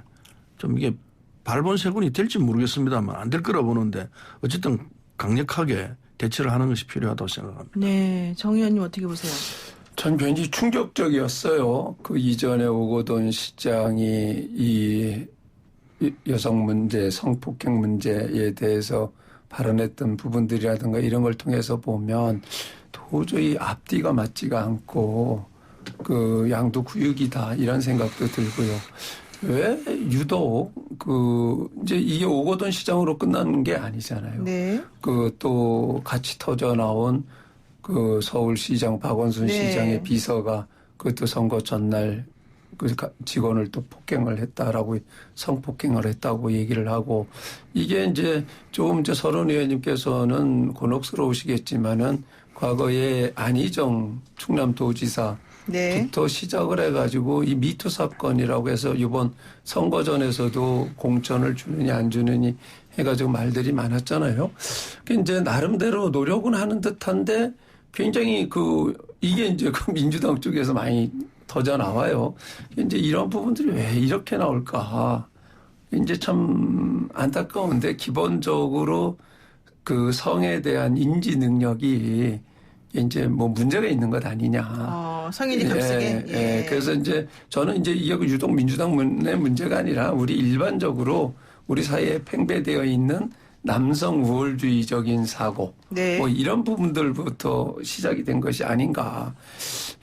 좀 이게 발본색운이 될지 모르겠습니다만 안 될 거라 보는데 어쨌든 강력하게 대처를 하는 것이 필요하다고 생각합니다. 네. 정 의원님 어떻게 보세요? 전 굉장히 충격적이었어요. 그 이전에 오거돈 시장이 이 여성 문제, 성폭행 문제에 대해서 발언했던 부분들이라든가 이런 걸 통해서 보면 도저히 앞뒤가 맞지가 않고 그 양도구육이다 이런 생각도 들고요. 왜 유독 이제 이게 오거돈 시장으로 끝나는 게 아니잖아요. 네. 또 같이 터져 나온 서울시장 박원순 네. 시장의 비서가 그것도 선거 전날 직원을 또 폭행을 했다라고 성폭행을 했다고 얘기를 하고 이게 이제 서른 의원님께서는 곤혹스러우시겠지만은 과거에 안희정 충남도지사 네. 부터 시작을 해가지고 이 미투 사건이라고 해서 이번 선거 전에서도 공천을 주느냐 안 주느니 해가지고 말들이 많았잖아요. 이제 나름대로 노력은 하는 듯한데 굉장히 이게 이제 민주당 쪽에서 많이 터져 나와요. 이제 이런 부분들이 왜 이렇게 나올까? 이제 참 안타까운데 기본적으로 성에 대한 인지 능력이 이제 문제가 있는 것 아니냐. 성인이 감쓰게. 예. 그래서 이제 저는 이제 이게 유독 민주당의 문제가 아니라 우리 일반적으로 우리 사회에 팽배되어 있는 남성 우월주의적인 사고, 네. 이런 부분들부터 시작이 된 것이 아닌가.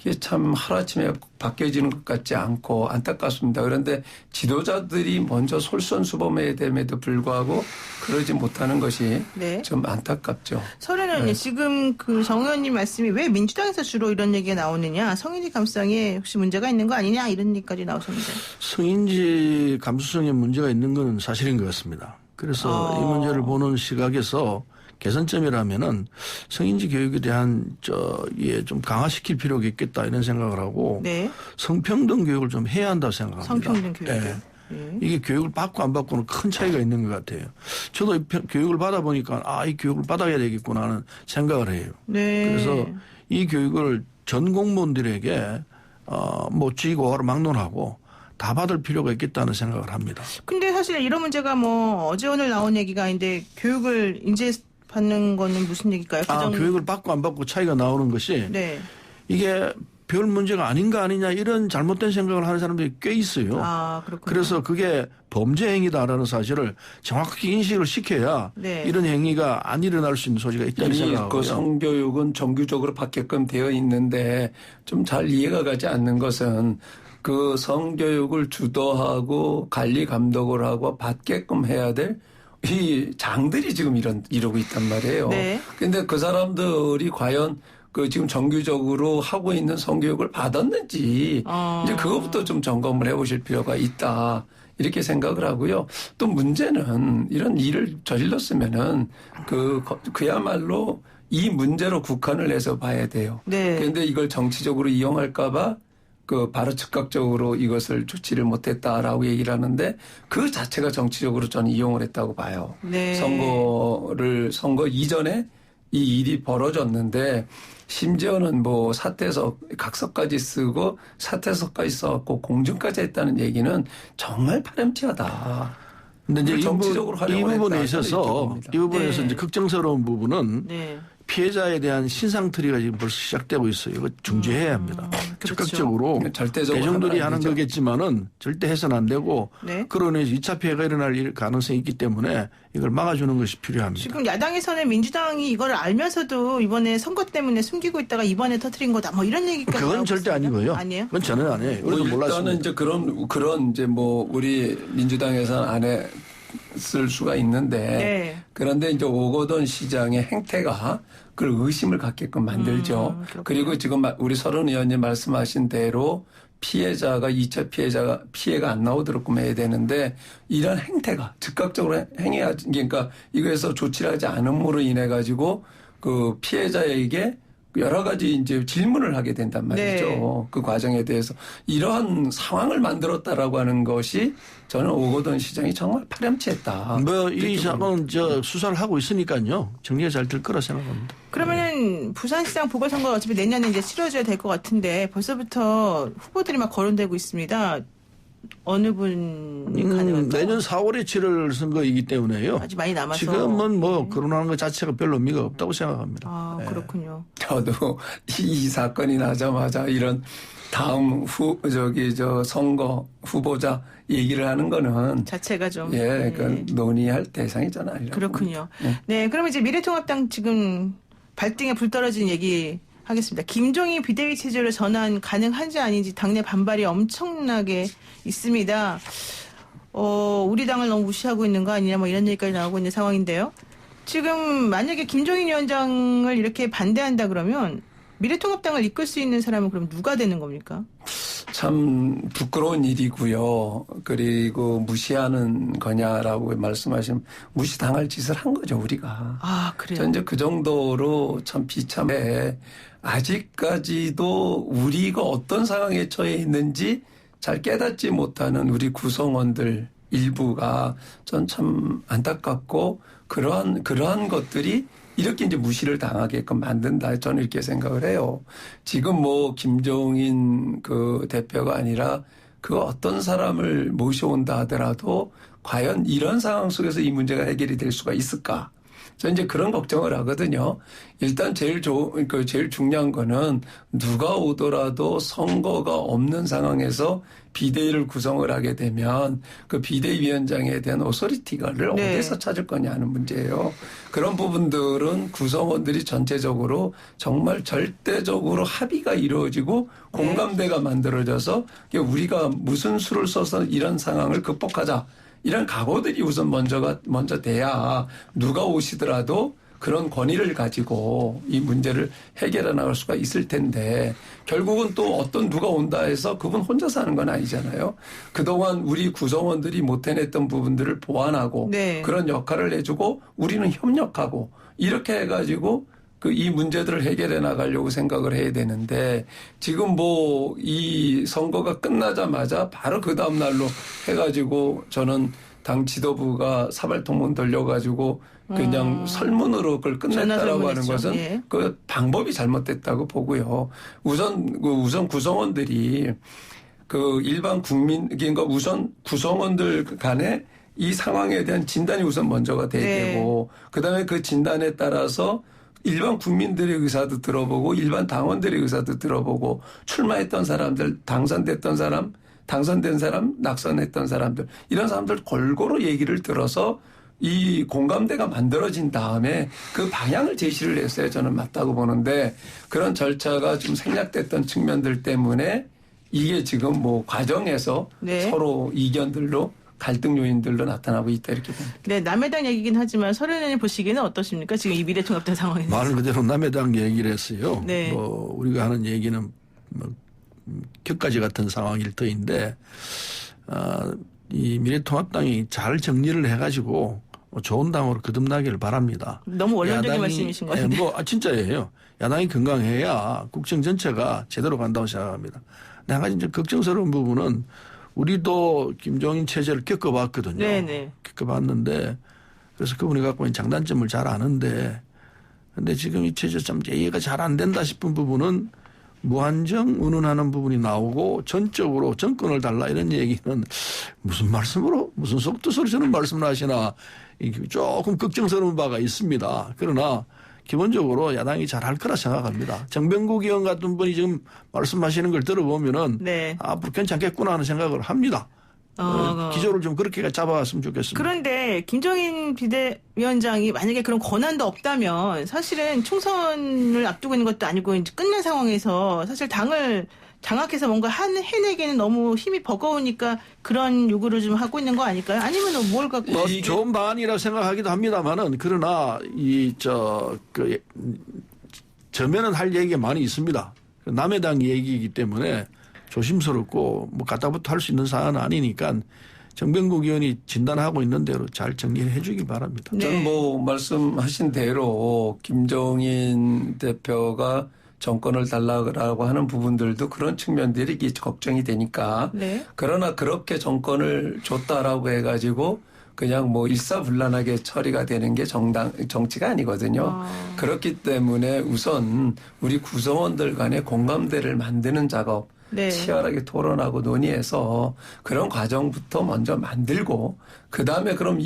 이게 참 하루아침에 바뀌어지는 것 같지 않고 안타깝습니다. 그런데 지도자들이 먼저 솔선수범해야 됨에도 불구하고 그러지 못하는 것이 네. 좀 안타깝죠. 서른 의원님, 지금 정 의원님 말씀이 왜 민주당에서 주로 이런 얘기가 나오느냐, 성인지 감수성에 혹시 문제가 있는 거 아니냐 이런 얘기까지 나오셨는데. 성인지 감수성에 문제가 있는 건 사실인 것 같습니다. 그래서 이 문제를 보는 시각에서 개선점이라면은 성인지 교육에 대한 좀 강화시킬 필요가 있겠다 이런 생각을 하고 네. 성평등 교육을 좀 해야 한다고 생각합니다. 성평등 교육. 네. 이게 교육을 받고 안 받고는 큰 차이가 있는 것 같아요. 저도 교육을 받아보니까 이 교육을 받아야 되겠구나 하는 생각을 해요. 네. 그래서 이 교육을 전 공무원들에게 쥐고하러 막론하고 다 받을 필요가 있겠다는 생각을 합니다. 근데 사실 이런 문제가 어제 오늘 나온 얘기가 아닌데 교육을 이제 받는 거는 무슨 얘기일까요? 교육을 받고 안 받고 차이가 나오는 것이 네. 이게 별 문제가 아닌가 아니냐 이런 잘못된 생각을 하는 사람들이 꽤 있어요. 그렇군요. 그래서 그게 범죄 행위다라는 사실을 정확하게 인식을 시켜야 네. 이런 행위가 안 일어날 수 있는 소지가 있다고 생각하고요. 성교육은 정규적으로 받게끔 되어 있는데 좀 잘 이해가 가지 않는 것은 성교육을 주도하고 관리 감독을 하고 받게끔 해야 될 이 장들이 지금 이러고 있단 말이에요. 네. 근데 그 사람들이 과연 지금 정규적으로 하고 있는 성교육을 받았는지 이제 그것부터 좀 점검을 해보실 필요가 있다. 이렇게 생각을 하고요. 또 문제는 이런 일을 저질렀으면은 그야말로 이 문제로 국한을 해서 봐야 돼요. 네. 그런데 이걸 정치적으로 이용할까봐 바로 즉각적으로 이것을 조치를 못했다라고 얘기를 하는데 그 자체가 정치적으로 저는 이용을 했다고 봐요. 네. 선거 이전에 이 일이 벌어졌는데 심지어는 사퇴석, 각서까지 쓰고 사퇴석까지 써갖고 공증까지 했다는 얘기는 정말 파렴치하다. 근데 이제 정치적으로 이 부분에 했다. 있어서 네. 이제 걱정스러운 부분은 네. 피해자에 대한 신상털이가 지금 벌써 시작되고 있어요. 이거 중지해야 합니다. 그렇죠. 적극적으로 절대적으로 대중들이 하면 안 하는 되죠. 거겠지만은 절대 해서는 안 되고 네. 그런 2차 피해가 일어날 가능성이 있기 때문에 이걸 막아주는 것이 필요합니다. 지금 야당에서는 민주당이 이걸 알면서도 이번에 선거 때문에 숨기고 있다가 이번에 터뜨린 거다. 뭐 이런 얘기까지 그건 나오고 절대 있습니다. 아니고요. 아니에요? 그건 전혀 아니에요. 뭐 우리도 일단은 몰랐습니다. 이제 그런 이제 뭐 우리 민주당에서는 안 했을 수가 있는데 네. 그런데 이제 오거돈 시장의 행태가 그걸 의심을 갖게끔 만들죠. 그렇군요. 그리고 지금 우리 서른 의원님 말씀하신 대로 피해자가 2차 피해가 안 나오도록 해야 되는데 이런 행태가 즉각적으로 행해야 그러니까 이거에서 조치를 하지 않음으로 인해 가지고 그 피해자에게 여러 가지 이제 질문을 하게 된단 말이죠. 네. 그 과정에 대해서 이러한 상황을 만들었다라고 하는 것이 저는 오거돈 시장이 정말 파렴치했다. 이 사건은 수사를 하고 있으니까요. 정리가 잘 될 거라 생각합니다. 그러면은 부산시장 보궐선거가 어차피 내년에 이제 치러져야 될 것 같은데 벌써부터 후보들이 막 거론되고 있습니다. 어느 분이 가능할까요? 내년 4월에 치를 선거이기 때문에요. 아직 많이 남아서. 지금은 뭐 거론하는 것 자체가 별로 의미가 없다고 생각합니다. 아, 네. 그렇군요. 저도 이 사건이 나자마자 이런 다음 선거 후보자 얘기를 하는 거는 자체가 좀. 예, 그 논의할 대상이 저는 아니라고 그렇군요. 봅니다. 네, 그러면 이제 미래통합당 지금 발등에 불 떨어진 얘기 하겠습니다. 김종인 비대위 체제로 전환 가능한지 아닌지 당내 반발이 엄청나게 있습니다. 우리 당을 너무 무시하고 있는 거 아니냐 뭐 이런 얘기까지 나오고 있는 상황인데요. 지금 만약에 김종인 위원장을 이렇게 반대한다 그러면 미래통합당을 이끌 수 있는 사람은 그럼 누가 되는 겁니까? 참 부끄러운 일이고요. 그리고 무시하는 거냐라고 말씀하시면 무시당할 짓을 한 거죠, 우리가. 아, 그래요? 저 이제 그 정도로 참 비참해. 아직까지도 우리가 어떤 상황에 처해 있는지 잘 깨닫지 못하는 우리 구성원들 일부가 전 참 안타깝고 그러한 것들이 이렇게 이제 무시를 당하게끔 만든다. 저는 이렇게 생각을 해요. 지금 뭐 김종인 그 대표가 아니라 그 어떤 사람을 모셔온다 하더라도 과연 이런 상황 속에서 이 문제가 해결이 될 수가 있을까? 저는 이제 그런 걱정을 하거든요. 일단 제일 중요한 거는 누가 오더라도 선거가 없는 상황에서 비대위를 구성을 하게 되면 그 비대위원장에 대한 오소리티가를 네. 어디서 찾을 거냐는 문제예요. 그런 부분들은 구성원들이 전체적으로 정말 절대적으로 합의가 이루어지고 공감대가 만들어져서 우리가 무슨 수를 써서 이런 상황을 극복하자. 이런 각오들이 우선 먼저 돼야 누가 오시더라도 그런 권위를 가지고 이 문제를 해결해 나갈 수가 있을 텐데 결국은 또 어떤 누가 온다 해서 그분 혼자서 하는 건 아니잖아요. 그동안 우리 구성원들이 못 해냈던 부분들을 보완하고 네. 그런 역할을 해주고 우리는 협력하고 이렇게 해가지고 이 문제들을 해결해 나가려고 생각을 해야 되는데 지금 뭐 이 선거가 끝나자마자 바로 그 다음 날로 해가지고 저는 당 지도부가 사발통문 돌려가지고 그냥 설문으로 그걸 끝냈다라고 하는 것은 예. 그 방법이 잘못됐다고 보고요. 우선 구성원들이 그 일반 그러니까 우선 구성원들 간에 이 상황에 대한 진단이 우선 먼저가 돼야 네. 되고 그다음에 그 진단에 따라서 일반 국민들의 의사도 들어보고 일반 당원들의 의사도 들어보고 출마했던 사람들, 당선됐던 사람, 당선된 사람, 낙선했던 사람들 이런 사람들 골고루 얘기를 들어서 이 공감대가 만들어진 다음에 그 방향을 제시를 했어야 저는 맞다고 보는데 그런 절차가 좀 생략됐던 측면들 때문에 이게 지금 뭐 과정에서 네. 서로 이견들로 갈등 요인들로 나타나고 있다 이렇게 봅니다. 네, 남의 당 얘기긴 하지만 서른 의원님 보시기에는 어떠십니까? 지금 이 미래통합당 상황에서. 말 그대로 남의 당 얘기를 했어요. 네. 뭐 우리가 하는 얘기는 뭐 격가지 같은 상황일 터인데 이 미래통합당이 잘 정리를 해가지고 좋은 당으로 거듭나기를 바랍니다. 너무 원론적인 말씀이신 것 같은데. 진짜예요. 야당이 건강해야 국정 전체가 제대로 간다고 생각합니다. 근데 한 가지 이제 걱정스러운 부분은 우리도 김종인 체제를 겪어봤거든요. 네네. 겪어봤는데 그래서 그분이 갖고 있는 장단점을 잘 아는데 근데 지금 이 체제 좀 이해가 잘 안 된다 싶은 부분은 무한정 운운하는 부분이 나오고 전적으로 정권을 달라 이런 얘기는 무슨 말씀으로 무슨 속도소리 저는 말씀을 하시나 조금 걱정스러운 바가 있습니다. 그러나 기본적으로 야당이 잘할 거라 생각합니다. 정병국 의원 같은 분이 지금 말씀하시는 걸 들어보면은 네. 앞으로 괜찮겠구나 하는 생각을 합니다. 기조를 좀 그렇게 잡아갔으면 좋겠습니다. 그런데 김종인 비대위원장이 만약에 그런 권한도 없다면 사실은 총선을 앞두고 있는 것도 아니고 이제 끝난 상황에서 사실 당을 장악해서 뭔가 해내기는 너무 힘이 버거우니까 그런 요구를 좀 하고 있는 거 아닐까요? 아니면 뭘 갖고 좋은 방안이라 생각하기도 합니다만은 그러나 저면은 할 얘기가 많이 있습니다. 남의 당 얘기이기 때문에 조심스럽고 뭐 갖다부터 할 수 있는 사안은 아니니까 정병국 의원이 진단하고 있는 대로 잘 정리해 주길 바랍니다. 네. 저는 뭐 말씀하신 대로 김종인 대표가 정권을 달라고 하는 부분들도 그런 측면들이 걱정이 되니까. 네. 그러나 그렇게 정권을 줬다라고 해가지고 그냥 뭐 일사불란하게 처리가 되는 게 정치가 아니거든요. 그렇기 때문에 우선 우리 구성원들 간의 공감대를 만드는 작업, 네. 치열하게 토론하고 논의해서 그런 과정부터 먼저 만들고 그다음에 그럼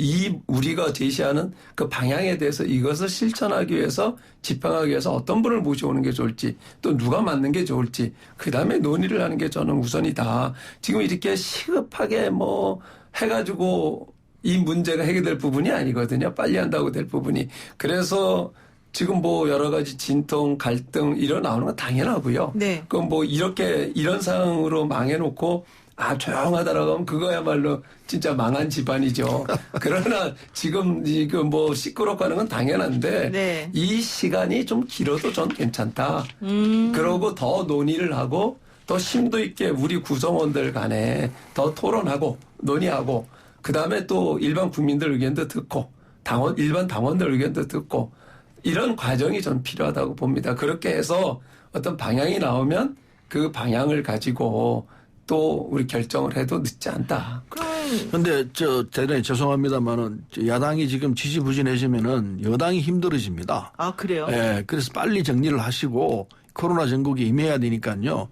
우리가 제시하는 그 방향에 대해서 이것을 실천하기 위해서 집행하기 위해서 어떤 분을 모셔오는 게 좋을지 또 누가 맞는 게 좋을지 그다음에 논의를 하는 게 저는 우선이다. 지금 이렇게 시급하게 뭐 해가지고 이 문제가 해결될 부분이 아니거든요. 빨리 한다고 될 부분이. 그래서 지금 뭐 여러 가지 진통, 갈등 일어나오는 건 당연하고요. 네. 그럼 뭐 이런 상황으로 망해놓고 조용하다라고 하면 그거야말로 진짜 망한 집안이죠. 그러나 지금 뭐 시끄럽고 하는 건 당연한데 네. 이 시간이 좀 길어도 전 괜찮다. 그러고 더 논의를 하고 더 심도 있게 우리 구성원들 간에 더 토론하고 논의하고 그다음에 또 일반 국민들 의견도 듣고 일반 당원들 의견도 듣고 이런 과정이 좀 필요하다고 봅니다. 그렇게 해서 어떤 방향이 나오면 그 방향을 가지고 또 우리 결정을 해도 늦지 않다. 그런데 대단히 죄송합니다만은 야당이 지금 지지부진해지면은 여당이 힘들어집니다. 아, 그래요? 예, 그래서 빨리 정리를 하시고 코로나 전국에 임해야 되니까요.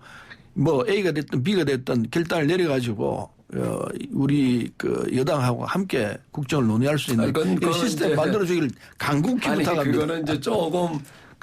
뭐 A가 됐든 B가 됐든 결단을 내려가지고 우리 여당하고 함께 국정을 논의할 수 있는 이런 시스템 만들어주기를 간곡히 부탁합니다. 그거는 이제 조금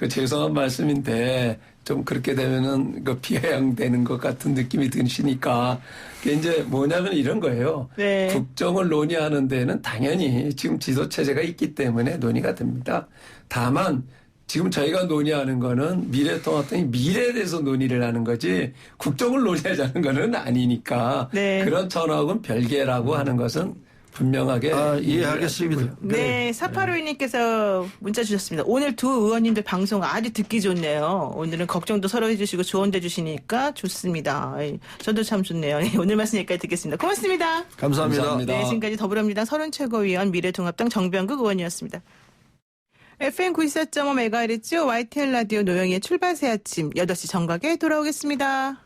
죄송한 말씀인데 좀 그렇게 되면은 비아냥되는 것 같은 느낌이 드시니까 이제 뭐냐면 이런 거예요. 네. 국정을 논의하는 데는 당연히 지금 지도 체제가 있기 때문에 논의가 됩니다. 다만 지금 저희가 논의하는 거는 미래통합당이 미래에 대해서 논의를 하는 거지 국정을 논의하자는 거는 아니니까 네. 그런 전화하고는 별개라고 하는 것은 분명하게 이해하겠습니다. 네, 4852님께서 문자 주셨습니다. 오늘 두 의원님들 방송 아주 듣기 좋네요. 오늘은 걱정도 서로 해주시고 조언도 해주시니까 좋습니다. 저도 참 좋네요. 오늘 말씀 여기까지 듣겠습니다. 고맙습니다. 감사합니다. 네, 지금까지 더불어민주당 서른최고위원 미래통합당 정병국 의원이었습니다. FM 94.5MHz YTN 라디오 노영희의 출발 새 아침 8시 정각에 돌아오겠습니다.